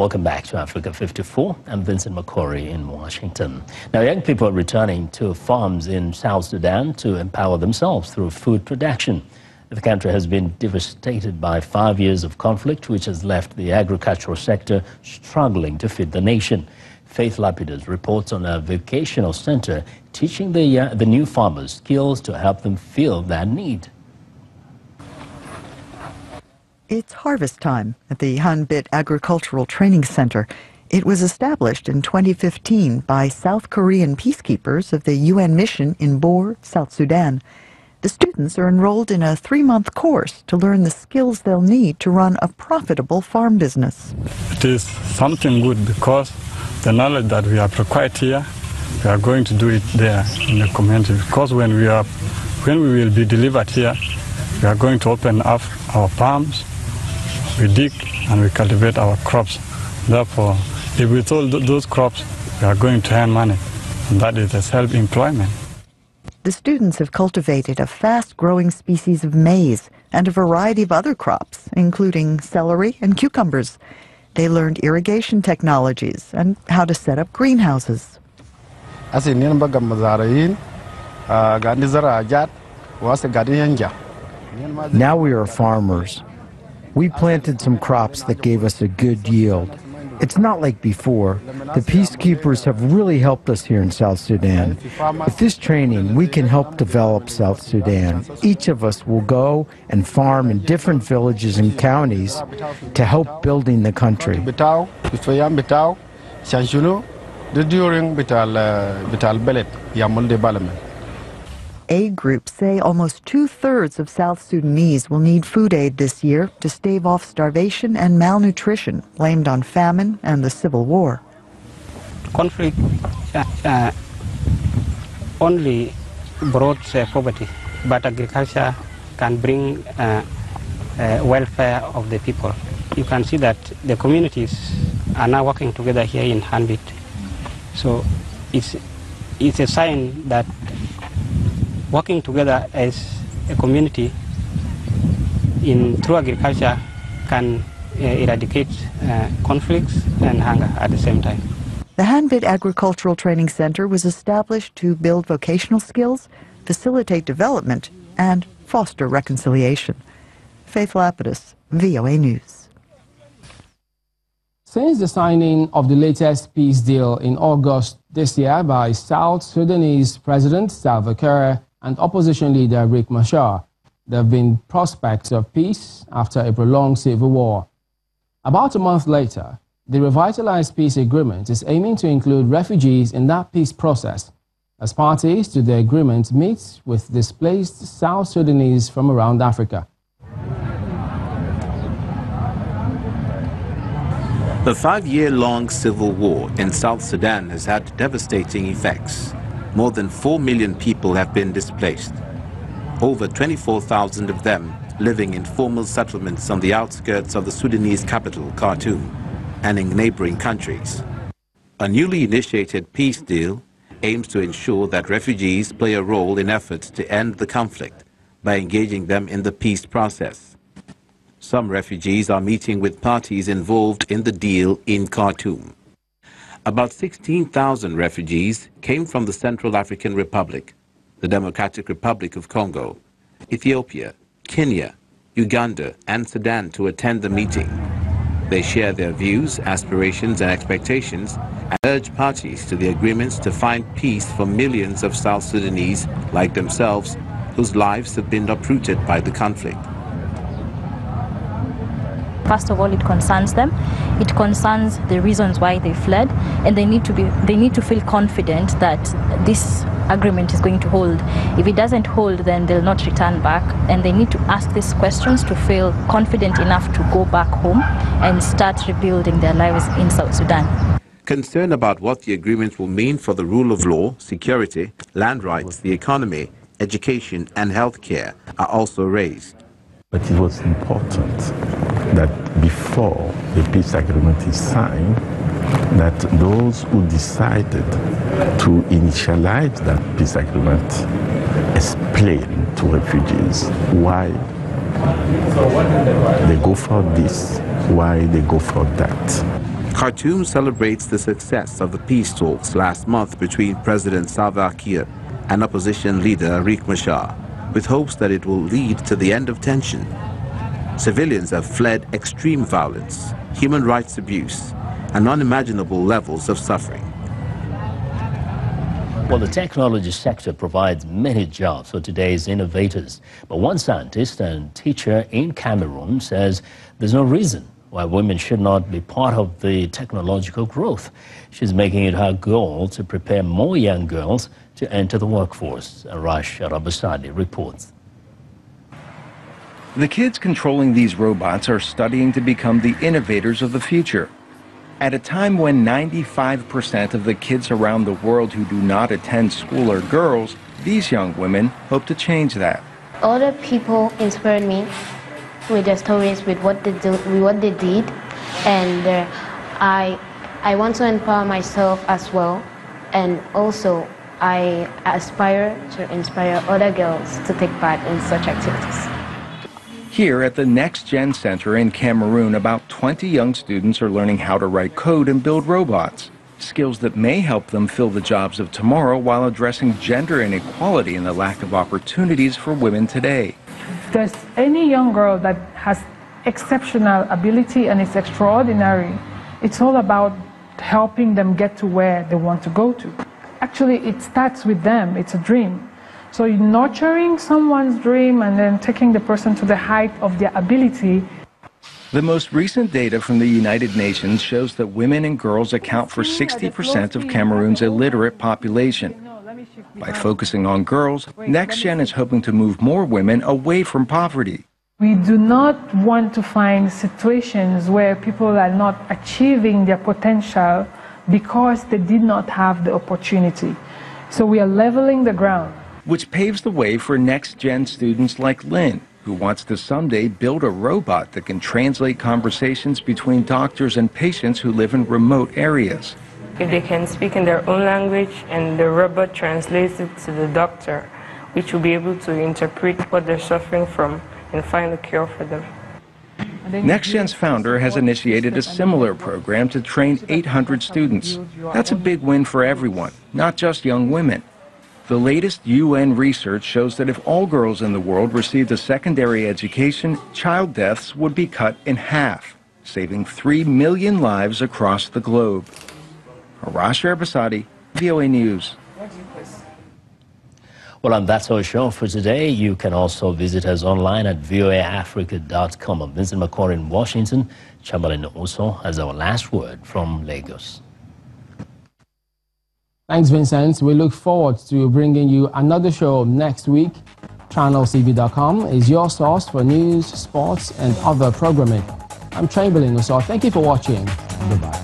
Welcome back to Africa 54. I'm Vincent McCory in Washington. Now, young people are returning to farms in South Sudan to empower themselves through food production. The country has been devastated by 5 years of conflict, which has left the agricultural sector struggling to feed the nation. Faith Lapidus reports on a vocational center teaching the new farmers skills to help them fill that need. It's harvest time at the Hanbit Agricultural Training Center. It was established in 2015 by South Korean peacekeepers of the UN mission in Bor, South Sudan. The students are enrolled in a 3-month course to learn the skills they'll need to run a profitable farm business. It is something good because the knowledge that we have acquired here, we are going to do it there in the community. Because when we will be delivered here, we are going to open up our farms. We dig and we cultivate our crops. Therefore, if we sold those crops, we are going to earn money, and that is self-employment. The students have cultivated a fast-growing species of maize and a variety of other crops, including celery and cucumbers. They learned irrigation technologies and how to set up greenhouses. Now we are farmers. We planted some crops that gave us a good yield. It's not like before. The peacekeepers have really helped us here in South Sudan. With this training, we can help develop South Sudan. Each of us will go and farm in different villages and counties to help building the country. Aid groups say almost 2/3 of South Sudanese will need food aid this year to stave off starvation and malnutrition blamed on famine and the civil war. Conflict only brought poverty, but agriculture can bring welfare of the people. You can see that the communities are now working together here in Hanbit. So it's a sign that working together as a community through agriculture can eradicate conflicts and hunger at the same time. The Hanbit Agricultural Training Center was established to build vocational skills, facilitate development, and foster reconciliation. Faith Lapidus, VOA News. Since the signing of the latest peace deal in August this year by South Sudanese President Salva Kiir and opposition leader Riek Machar, there have been prospects of peace after a prolonged civil war. About a month later, the revitalized peace agreement is aiming to include refugees in that peace process as parties to the agreement meet with displaced South Sudanese from around Africa. The 5-year-long civil war in South Sudan has had devastating effects. More than 4 million people have been displaced. Over 24,000 of them living in formal settlements on the outskirts of the Sudanese capital, Khartoum, and in neighboring countries. A newly initiated peace deal aims to ensure that refugees play a role in efforts to end the conflict by engaging them in the peace process. Some refugees are meeting with parties involved in the deal in Khartoum. About 16,000 refugees came from the Central African Republic, the Democratic Republic of Congo, Ethiopia, Kenya, Uganda, and Sudan to attend the meeting. They share their views, aspirations, and expectations and urge parties to the agreements to find peace for millions of South Sudanese like themselves whose lives have been uprooted by the conflict. First of all, it concerns them. It concerns the reasons why they fled, and they need to feel confident that this agreement is going to hold. If it doesn't hold, then they'll not return back, and they need to ask these questions to feel confident enough to go back home and start rebuilding their lives in South Sudan. Concern about what the agreement will mean for the rule of law, security, land rights, the economy, education, and healthcare are also raised. But it was important that before the peace agreement is signed, that those who decided to initialize that peace agreement explain to refugees why they go for this, why they go for that. Khartoum celebrates the success of the peace talks last month between President Salva Kiir and opposition leader Riek Machar, with hopes that it will lead to the end of tension. Civilians have fled extreme violence, human rights abuse, and unimaginable levels of suffering. Well, the technology sector provides many jobs for today's innovators. But one scientist and teacher in Cameroon says there's no reason why women should not be part of the technological growth. She's making it her goal to prepare more young girls to enter the workforce. Arash Arabasadi reports. The kids controlling these robots are studying to become the innovators of the future. At a time when 95% of the kids around the world who do not attend school are girls, these young women hope to change that. Other people inspired me with their stories, with what they did, and I want to empower myself as well, and also I aspire to inspire other girls to take part in such activities. Here at the Next Gen Center in Cameroon, about 20 young students are learning how to write code and build robots, skills that may help them fill the jobs of tomorrow while addressing gender inequality and the lack of opportunities for women today. If there's any young girl that has exceptional ability and is extraordinary, it's all about helping them get to where they want to go to. Actually, it starts with them. It's a dream. So nurturing someone's dream and then taking the person to the height of their ability. The most recent data from the United Nations shows that women and girls account for 60% of Cameroon's illiterate population. By focusing on girls, NextGen is hoping to move more women away from poverty. We do not want to find situations where people are not achieving their potential because they did not have the opportunity. So we are leveling the ground. Which paves the way for next-gen students like Lynn, who wants to someday build a robot that can translate conversations between doctors and patients who live in remote areas. If they can speak in their own language and the robot translates it to the doctor, which will be able to interpret what they're suffering from and find a cure for them. NextGen's founder has initiated a similar program to train 800 students. That's a big win for everyone, not just young women. The latest UN research shows that if all girls in the world received a secondary education, child deaths would be cut in half, saving 3 million lives across the globe. Arash Basadi, VOA News. Well, and that's our show for today. You can also visit us online at voaafrica.com. I'm Vincent McCory in Washington. Chamberlain also has our last word from Lagos. Thanks, Vincent. We look forward to bringing you another show next week. ChannelTV.com is your source for news, sports, and other programming. I'm Chamberlain, so thank you for watching. Goodbye.